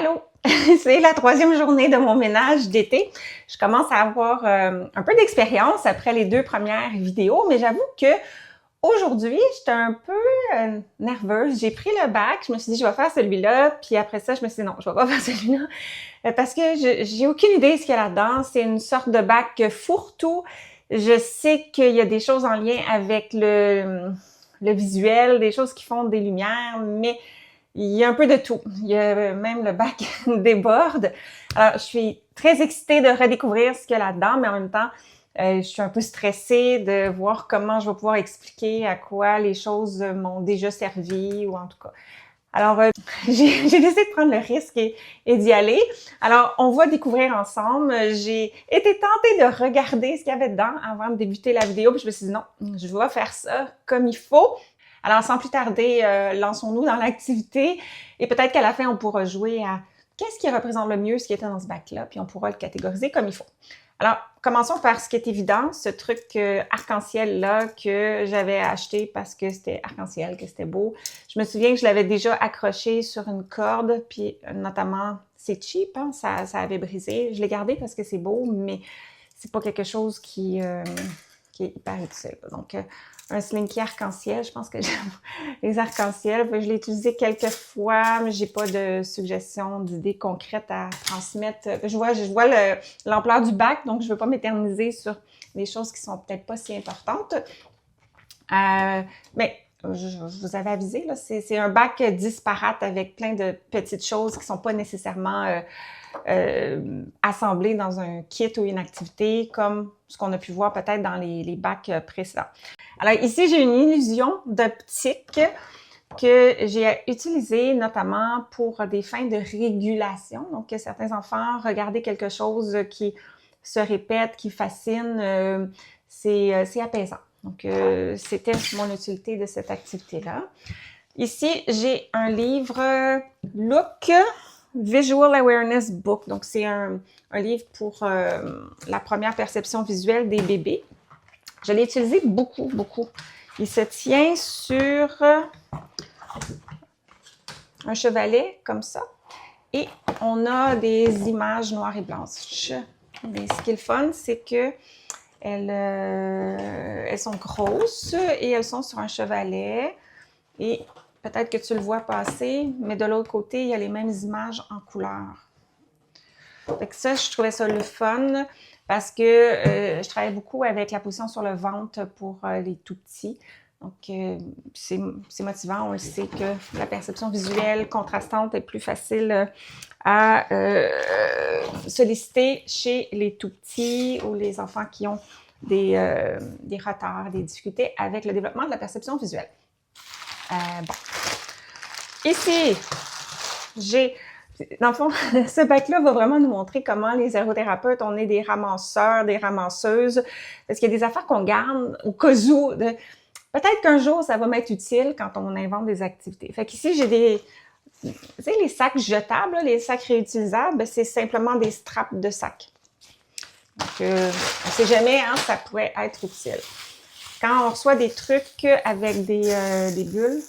Allô! C'est la 3e journée de mon ménage d'été. Je commence à avoir un peu d'expérience après les 2 premières vidéos, mais j'avoue que aujourd'hui, j'étais un peu nerveuse. J'ai pris le bac, je me suis dit, je vais faire celui-là, puis après ça, je me suis dit, non, je vais pas faire celui-là, parce que j'ai aucune idée de ce qu'il y a là-dedans. C'est une sorte de bac fourre-tout. Je sais qu'il y a des choses en lien avec le visuel, des choses qui font des lumières, mais il y a un peu de tout. Il y a même le bac déborde. Alors, je suis très excitée de redécouvrir ce qu'il y a là-dedans, mais en même temps, je suis un peu stressée de voir comment je vais pouvoir expliquer à quoi les choses m'ont déjà servi, ou en tout cas. Alors, j'ai décidé de prendre le risque et d'y aller. Alors, on va découvrir ensemble. J'ai été tentée de regarder ce qu'il y avait dedans avant de débuter la vidéo, puis je me suis dit non, je vais faire ça comme il faut. Alors, sans plus tarder, lançons-nous dans l'activité et peut-être qu'à la fin, on pourra jouer à qu'est-ce qui représente le mieux ce qui était dans ce bac-là, puis on pourra le catégoriser comme il faut. Alors, commençons par ce qui est évident, ce truc arc-en-ciel-là que j'avais acheté parce que c'était arc-en-ciel, que c'était beau. Je me souviens que je l'avais déjà accroché sur une corde, puis notamment, c'est cheap, hein, ça avait brisé. Je l'ai gardé parce que c'est beau, mais c'est pas quelque chose qui est hyper utile. Donc, un slinky arc-en-ciel, je pense que j'aime les arcs-en-ciel. Je l'ai utilisé quelques fois, mais j'ai pas de suggestions, d'idées concrètes à transmettre. Je vois l'ampleur du bac, donc je veux pas m'éterniser sur des choses qui sont peut-être pas si importantes. Mais je vous avais avisé, là, c'est un bac disparate avec plein de petites choses qui sont pas nécessairement assemblées dans un kit ou une activité, comme ce qu'on a pu voir peut-être dans les bacs précédents. Alors ici, j'ai une illusion d'optique que j'ai utilisée notamment pour des fins de régulation. Donc, certains enfants, regarder quelque chose qui se répète, qui fascine, c'est apaisant. Donc, c'était mon utilité de cette activité-là. Ici, j'ai un livre Look Visual Awareness Book. Donc, c'est un livre pour la première perception visuelle des bébés. Je l'ai utilisé beaucoup, beaucoup. Il se tient sur un chevalet, comme ça. Et on a des images noires et blanches. Mais ce qui est le fun, c'est que elles sont grosses et elles sont sur un chevalet. Et peut-être que tu le vois passer, mais de l'autre côté, il y a les mêmes images en couleur. Fait que ça, je trouvais ça le fun parce que je travaille beaucoup avec la position sur le ventre pour les tout-petits. Donc, c'est motivant. On le sait que la perception visuelle contrastante est plus facile à solliciter chez les tout-petits ou les enfants qui ont des retards, des difficultés avec le développement de la perception visuelle. Bon. Ici, j'ai... Dans le fond, ce bac-là va vraiment nous montrer comment les ergothérapeutes, on est des ramasseurs, des ramasseuses, parce qu'il y a des affaires qu'on garde au cas où. Peut-être qu'un jour, ça va m'être utile quand on invente des activités. Fait qu'ici, j'ai des... Tu sais, les sacs jetables, les sacs réutilisables, c'est simplement des straps de sacs. Donc, on ne sait jamais, hein, ça pourrait être utile. Quand on reçoit des trucs avec des bulles,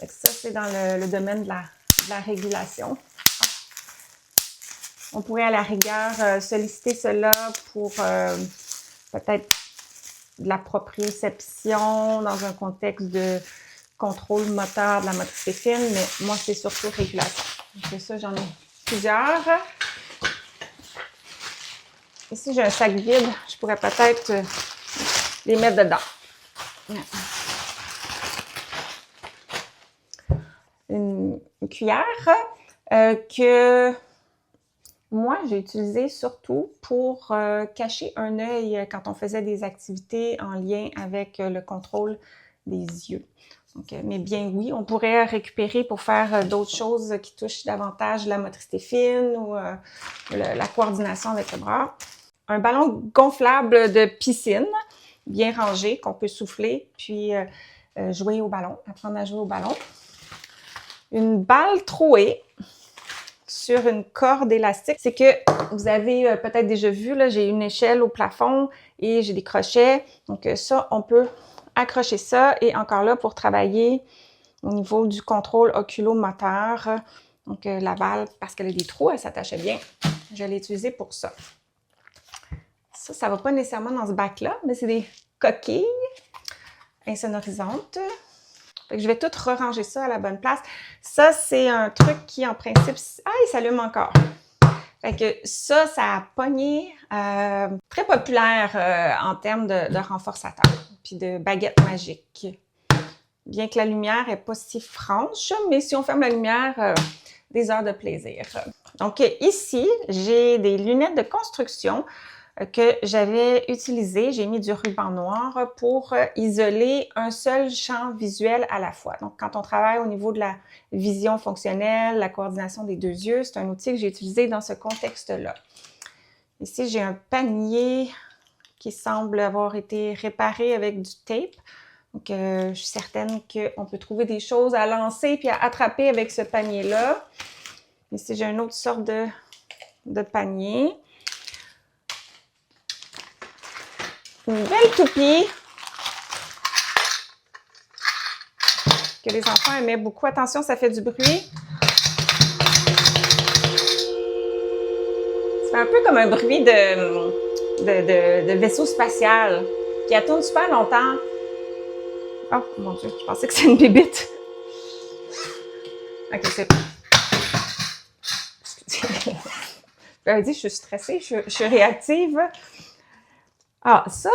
ça, c'est dans le domaine de la régulation. On pourrait à la rigueur solliciter cela pour peut-être de la proprioception dans un contexte de contrôle moteur de la motricité fine, mais moi, c'est surtout régulation. Donc ça, j'en ai plusieurs. Ici, j'ai un sac vide. Je pourrais peut-être les mettre dedans. Une cuillère que moi, j'ai utilisée surtout pour cacher un œil quand on faisait des activités en lien avec le contrôle des yeux. Donc, mais bien oui, on pourrait récupérer pour faire d'autres choses qui touchent davantage la motricité fine ou la coordination avec le bras. Un ballon gonflable de piscine, bien rangé, qu'on peut souffler, puis jouer au ballon, apprendre à jouer au ballon. Une balle trouée sur une corde élastique. C'est que vous avez peut-être déjà vu, là, j'ai une échelle au plafond et j'ai des crochets. Donc ça, on peut accrocher ça. Et encore là, pour travailler au niveau du contrôle oculomoteur, Donc, la balle, parce qu'elle a des trous, elle s'attachait bien. Je l'ai utilisée pour ça. Ça va pas nécessairement dans ce bac-là, mais c'est des coquilles insonorisantes. Fait que je vais tout ranger ça à la bonne place. Ça, c'est un truc qui, en principe... Ah, il s'allume encore. Fait que ça a pogné. Très populaire en termes de renforçateur, puis de baguette magique. Bien que la lumière n'est pas si franche, mais si on ferme la lumière, des heures de plaisir. Donc ici, j'ai des lunettes de construction que j'avais utilisées. J'ai mis du ruban noir pour isoler un seul champ visuel à la fois. Donc, quand on travaille au niveau de la vision fonctionnelle, la coordination des deux yeux, c'est un outil que j'ai utilisé dans ce contexte-là. Ici, j'ai un panier qui semble avoir été réparé avec du tape. Donc, je suis certaine qu'on peut trouver des choses à lancer puis à attraper avec ce panier-là. Ici, j'ai une autre sorte de panier. Une belle toupie que les enfants aimaient beaucoup. Attention, ça fait du bruit. C'est un peu comme un bruit de vaisseau spatial qui tourne super longtemps. Oh mon Dieu, je pensais que c'était une bébite. Ok, c'est bon. J'avais dit, je suis stressée, je suis réactive. Ah, ça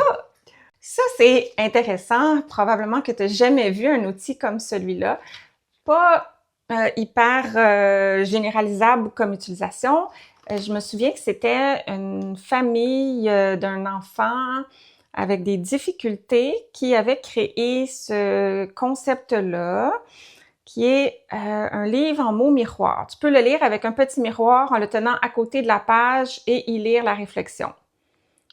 c'est intéressant. Probablement que tu n'as jamais vu un outil comme celui-là. Pas hyper généralisable comme utilisation. Je me souviens que c'était une famille d'un enfant avec des difficultés qui avait créé ce concept-là, qui est un livre en mots miroirs. Tu peux le lire avec un petit miroir en le tenant à côté de la page et y lire la réflexion.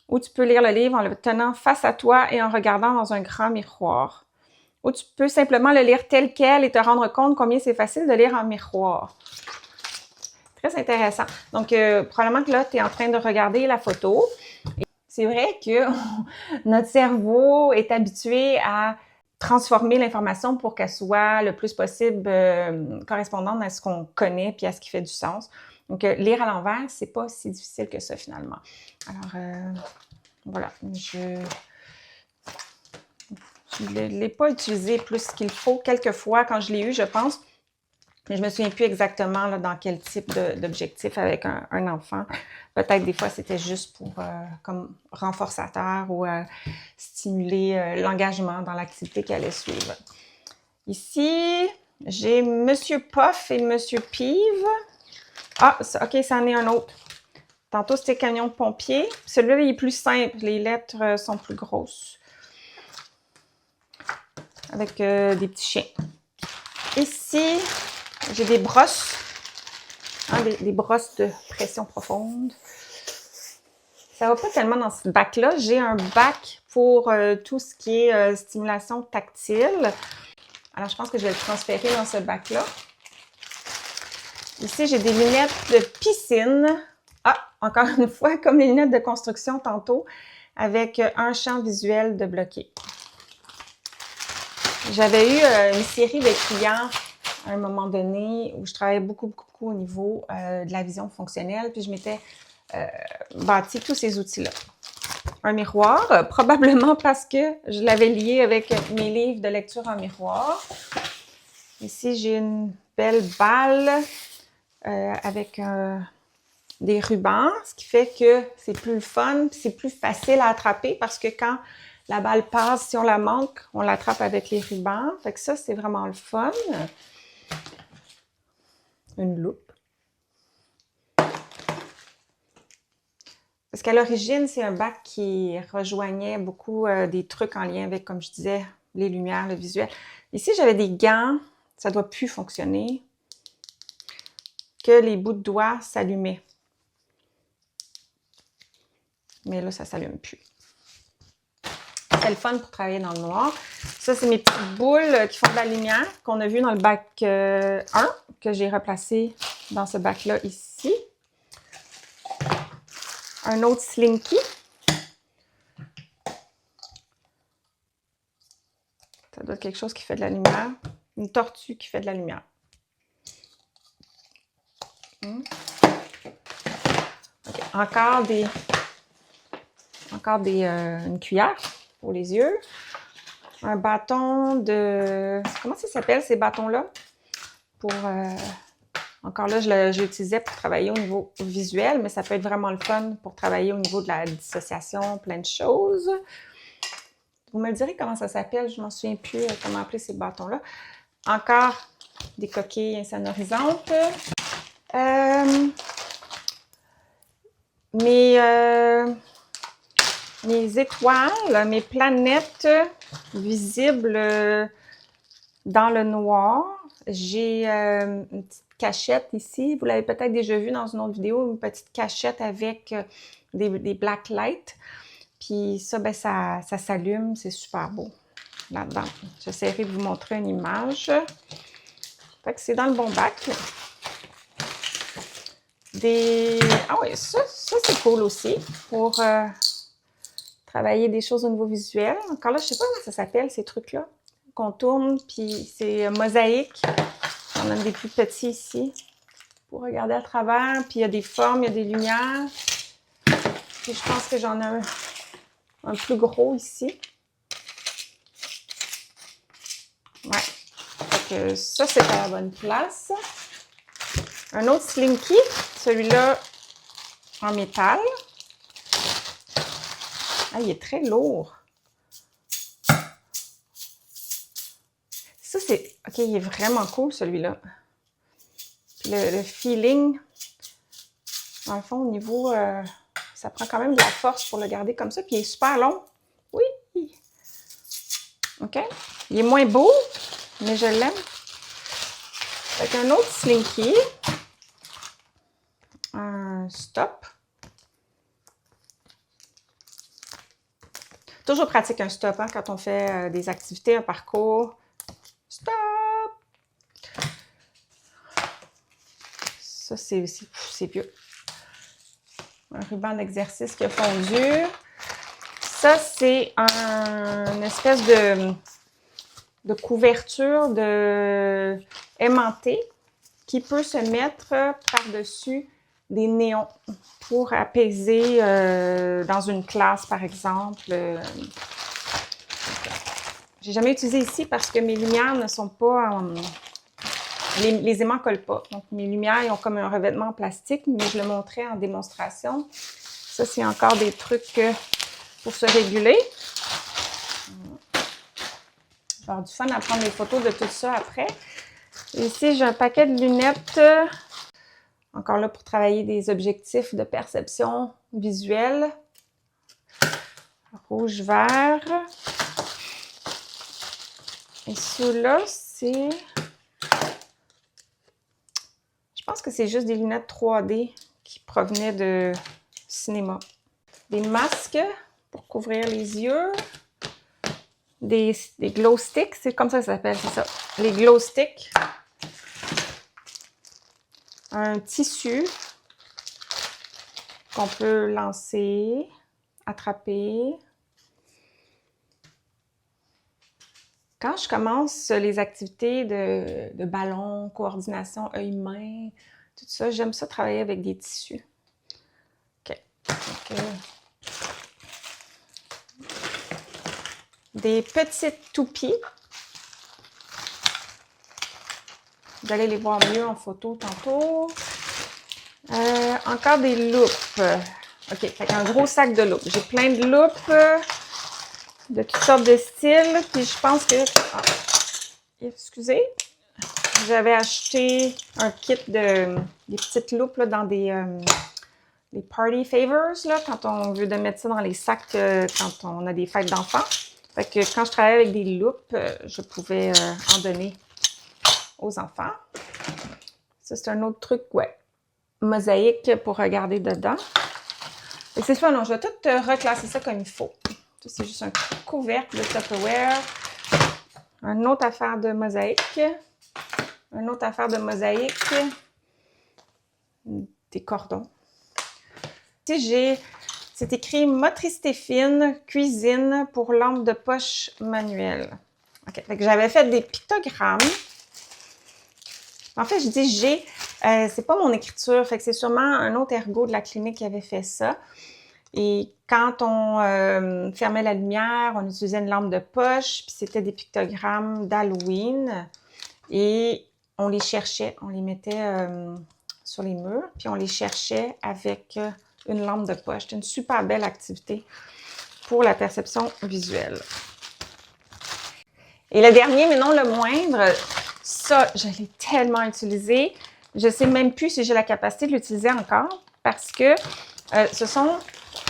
Ou tu peux lire le livre en le tenant face à toi et en regardant dans un grand miroir. Ou tu peux simplement le lire tel quel et te rendre compte combien c'est facile de lire en miroir. Très intéressant. Donc, probablement que là, tu es en train de regarder la photo. C'est vrai que notre cerveau est habitué à transformer l'information pour qu'elle soit le plus possible correspondante à ce qu'on connaît puis à ce qui fait du sens. Donc, lire à l'envers, c'est pas si difficile que ça, finalement. Alors, voilà. Je ne l'ai pas utilisé plus qu'il faut. Quelques fois, quand je l'ai eu, je pense, mais je me souviens plus exactement là, dans quel type d'objectif avec un enfant. Peut-être des fois, c'était juste pour comme renforçateur ou stimuler l'engagement dans l'activité qui allait suivre. Ici, j'ai Monsieur Puff et Monsieur Pive. Ah, OK, ça en est un autre. Tantôt, c'était camion de pompier. Celui-là, il est plus simple. Les lettres sont plus grosses. Avec des petits chiens. Ici, j'ai des brosses. Hein, des brosses de pression profonde. Ça va pas tellement dans ce bac-là. J'ai un bac pour tout ce qui est stimulation tactile. Alors, je pense que je vais le transférer dans ce bac-là. Ici, j'ai des lunettes de piscine. Ah, encore une fois, comme les lunettes de construction tantôt, avec un champ visuel de bloqué. J'avais eu une série de clients à un moment donné où je travaillais beaucoup au niveau de la vision fonctionnelle, puis je m'étais bâti tous ces outils-là. Un miroir, probablement parce que je l'avais lié avec mes livres de lecture en miroir. Ici, j'ai une belle balle avec des rubans, ce qui fait que c'est plus fun, c'est plus facile à attraper parce que quand la balle passe, si on la manque, on l'attrape avec les rubans. Fait que ça, c'est vraiment le fun. Une loupe. Parce qu'à l'origine, c'est un bac qui rejoignait beaucoup des trucs en lien avec, comme je disais, les lumières, le visuel. Ici, j'avais des gants. Ça ne doit plus fonctionner. Que les bouts de doigts s'allumaient. Mais là, ça ne s'allume plus. C'est le fun pour travailler dans le noir. Ça, c'est mes petites boules qui font de la lumière qu'on a vues dans le bac 1, que j'ai replacé dans ce bac-là ici. Un autre slinky. Ça doit être quelque chose qui fait de la lumière. Une tortue qui fait de la lumière. Okay. Une cuillère pour les yeux. Un bâton de... Comment ça s'appelle ces bâtons-là? Pour... Encore là, je l'utilisais pour travailler au niveau visuel, mais ça peut être vraiment le fun pour travailler au niveau de la dissociation, plein de choses. Vous me le direz comment ça s'appelle, je ne m'en souviens plus comment appeler ces bâtons-là. Encore des coquilles insonorisantes. Mes étoiles, mes planètes visibles dans le noir. J'ai une petite cachette ici. Vous l'avez peut-être déjà vu dans une autre vidéo, une petite cachette avec des black lights. Puis ça, ben ça s'allume, c'est super beau là-dedans. J'essaierai de vous montrer une image. Fait que c'est dans le bon bac. Ah oui, ça c'est cool aussi pour travailler des choses au niveau visuel. Encore là, je ne sais pas comment ça s'appelle, ces trucs-là, qu'on tourne, puis c'est mosaïque. On a des plus petits ici pour regarder à travers, puis il y a des formes, il y a des lumières. Puis je pense que j'en ai un plus gros ici. Ouais. Fait que ça, c'est à la bonne place. Un autre Slinky, celui-là en métal. Ah, il est très lourd. Ça, c'est... OK, il est vraiment cool, celui-là. Puis le feeling, dans le fond, au niveau... ça prend quand même de la force pour le garder comme ça. Puis il est super long. Oui! OK? Il est moins beau, mais je l'aime. Avec un autre Slinky. Un stop. Toujours pratique un stop hein, quand on fait des activités, un parcours. Stop! Ça, c'est vieux. Un ruban d'exercice qui a fondu. Ça, c'est une espèce de couverture aimantée qui peut se mettre par-dessus des néons pour apaiser dans une classe, par exemple. J'ai jamais utilisé ici parce que mes lumières ne sont pas... les aimants ne collent pas. Donc, mes lumières, ils ont comme un revêtement en plastique, mais je le montrais en démonstration. Ça, c'est encore des trucs pour se réguler. Je vais avoir du fun à prendre des photos de tout ça après. Ici, j'ai un paquet de lunettes. Encore là, pour travailler des objectifs de perception visuelle. Rouge, vert. Et ceux-là, c'est... Je pense que c'est juste des lunettes 3D qui provenaient de cinéma. Des masques pour couvrir les yeux. Des glow sticks, c'est comme ça que ça s'appelle, c'est ça. Les glow sticks. Un tissu qu'on peut lancer, attraper. Quand je commence les activités de ballon, coordination, œil-main, tout ça, j'aime ça travailler avec des tissus. OK. Donc, des petites toupies. Vous allez les voir mieux en photo tantôt. Encore des loupes. OK, fait un gros sac de loupes. J'ai plein de loupes de toutes sortes de styles. Puis je pense que... Ah, excusez. J'avais acheté un kit des petites loupes là, dans des party favors, là, quand on veut de mettre ça dans les sacs quand on a des fêtes d'enfants. Fait que quand je travaillais avec des loupes, je pouvais en donner aux enfants. Ça, c'est un autre truc, ouais. Mosaïque pour regarder dedans. Et c'est ça, non, je vais tout reclasser ça comme il faut. Ça, c'est juste un couvercle de Tupperware. Une autre affaire de mosaïque. Une autre affaire de mosaïque. Des cordons. Ici, c'est écrit motricité fine, cuisine pour lampe de poche manuelle. OK, fait que j'avais fait des pictogrammes. En fait, je dis j'ai C'est pas mon écriture, fait que c'est sûrement un autre ergo de la clinique qui avait fait ça. Et quand on fermait la lumière, on utilisait une lampe de poche, puis c'était des pictogrammes d'Halloween. Et on les cherchait, on les mettait sur les murs, puis on les cherchait avec une lampe de poche. C'était une super belle activité pour la perception visuelle. Et le dernier, mais non le moindre, ça, je l'ai tellement utilisé. Je ne sais même plus si j'ai la capacité de l'utiliser encore parce que ce sont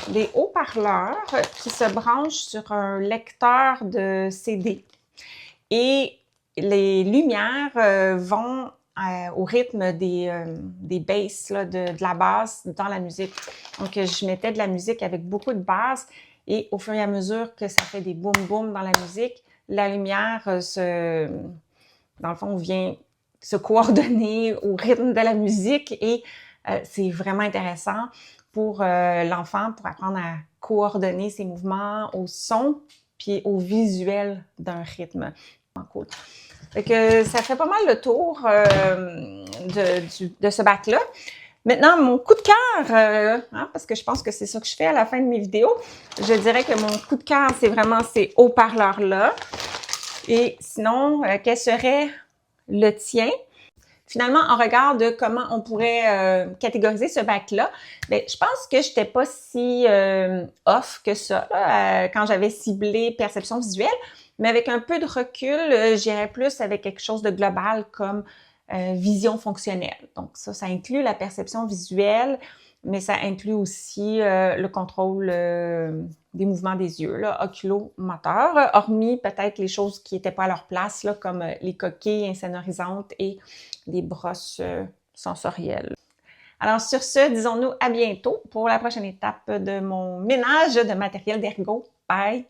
des haut-parleurs qui se branchent sur un lecteur de CD. Et les lumières vont au rythme des basses, là, de la basse dans la musique. Donc, je mettais de la musique avec beaucoup de basse et au fur et à mesure que ça fait des boum-boum dans la musique, la lumière dans le fond, vient se coordonner au rythme de la musique et c'est vraiment intéressant pour l'enfant, pour apprendre à coordonner ses mouvements au son puis au visuel d'un rythme. Cool. Fait que ça fait pas mal le tour de ce bac-là. Maintenant, mon coup de cœur, parce que je pense que c'est ça que je fais à la fin de mes vidéos, je dirais que mon coup de cœur, c'est vraiment ces haut-parleurs-là. Et sinon, quel serait le tien? Finalement, en regard de comment on pourrait catégoriser ce bac-là, bien, je pense que je n'étais pas si off que ça là, quand j'avais ciblé perception visuelle, mais avec un peu de recul, j'irais plus avec quelque chose de global comme vision fonctionnelle. Donc ça inclut la perception visuelle, mais ça inclut aussi le contrôle des mouvements des yeux, là, oculomoteur, hormis peut-être les choses qui n'étaient pas à leur place, là, comme les coquilles insonorisantes et les brosses sensorielles. Alors sur ce, disons-nous à bientôt pour la prochaine étape de mon ménage de matériel d'ergo. Bye!